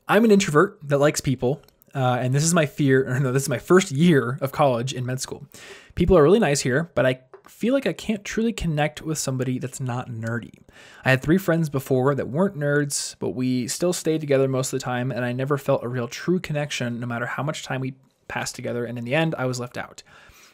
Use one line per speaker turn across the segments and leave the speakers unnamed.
I'm an introvert that likes people. And this is my fear, or no, this is my first year of college in med school. People are really nice here, but I feel like I can't truly connect with somebody that's not nerdy. I had 3 friends before that weren't nerds, but we still stayed together most of the time, and I never felt a real true connection no matter how much time we passed together, and in the end, I was left out.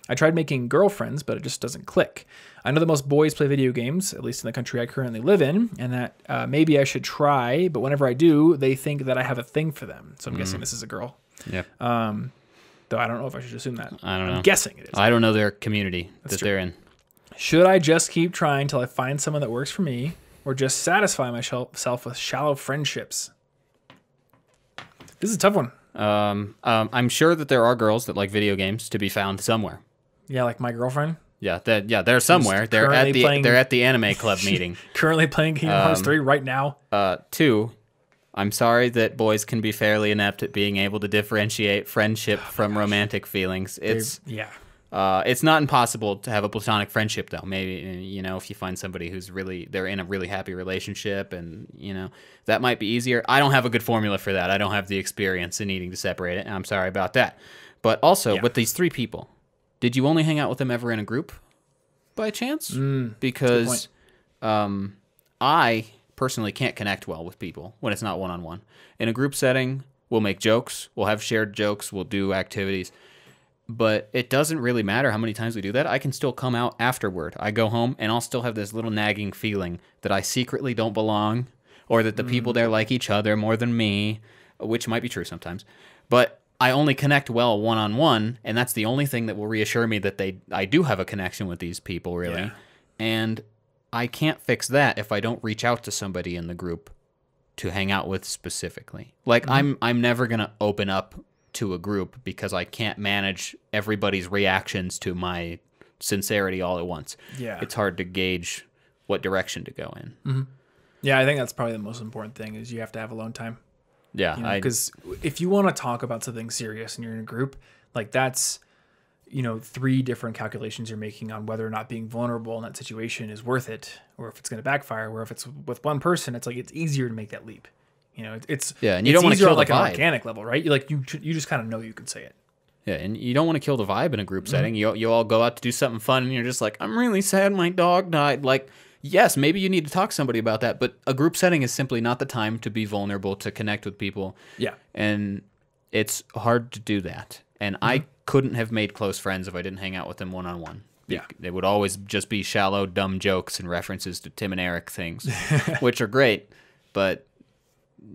I tried making girlfriends, but it just doesn't click. I know that most boys play video games, at least in the country I currently live in, and that maybe I should try, but whenever I do, they think that I have a thing for them. So I'm guessing this is a girl.
Yep.
Though I don't know if I should assume that.
I don't know.
I'm guessing it is.
I don't know their community that
true.
they're in.
Should I just keep trying till I find someone that works for me, or just satisfy myself with shallow friendships? This is a tough one.
I'm sure that there are girls that like video games to be found somewhere.
Yeah, like my girlfriend.
Yeah, they're somewhere. They're at the anime club meeting.
Currently playing Kingdom Hearts 3 right now.
2, I'm sorry that boys can be fairly inept at being able to differentiate friendship from romantic feelings. It's not impossible to have a platonic friendship, though. Maybe, if you find somebody who's they're in a really happy relationship, and, that might be easier. I don't have a good formula for that. I don't have the experience in needing to separate it, and I'm sorry about that. But also, with these 3 people, did you only hang out with them ever in a group by chance? Because I personally can't connect well with people when it's not one-on-one. In a group setting, we'll make jokes, we'll have shared jokes, we'll do activities, but it doesn't really matter how many times we do that. I can still come out afterward. I go home and I'll still have this little nagging feeling that I secretly don't belong, or that the people there like each other more than me, which might be true sometimes. But I only connect well one-on-one, and that's the only thing that will reassure me that I do have a connection with these people, really.
Yeah.
And I can't fix that if I don't reach out to somebody in the group to hang out with specifically. Like, I'm never going to open up to a group because I can't manage everybody's reactions to my sincerity all at once.
Yeah.
It's hard to gauge what direction to go in.
Yeah, I think that's probably the most important thing is you have to have alone time.
Yeah.
Because if you want to talk about something serious and you're in a group, like that's, 3 different calculations you're making on whether or not being vulnerable in that situation is worth it, or if it's going to backfire, or if it's with one person, it's like, it's easier to make that leap. It's
and you don't want to kill
like
the
an
vibe.
Organic level, right? You just kind of know you can say it.
Yeah, and you don't want to kill the vibe in a group setting. You all go out to do something fun, and you're just like, I'm really sad my dog died. Like, yes, maybe you need to talk to somebody about that, but a group setting is simply not the time to be vulnerable, to connect with people.
Yeah.
And it's hard to do that. And I couldn't have made close friends if I didn't hang out with them one-on-one.
Yeah.
They would always just be shallow, dumb jokes and references to Tim and Eric things, which are great, but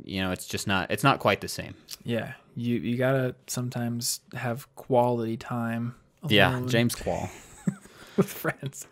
it's not quite the same.
Yeah. You got to sometimes have quality time alone
Yeah, James Quall.
with friends.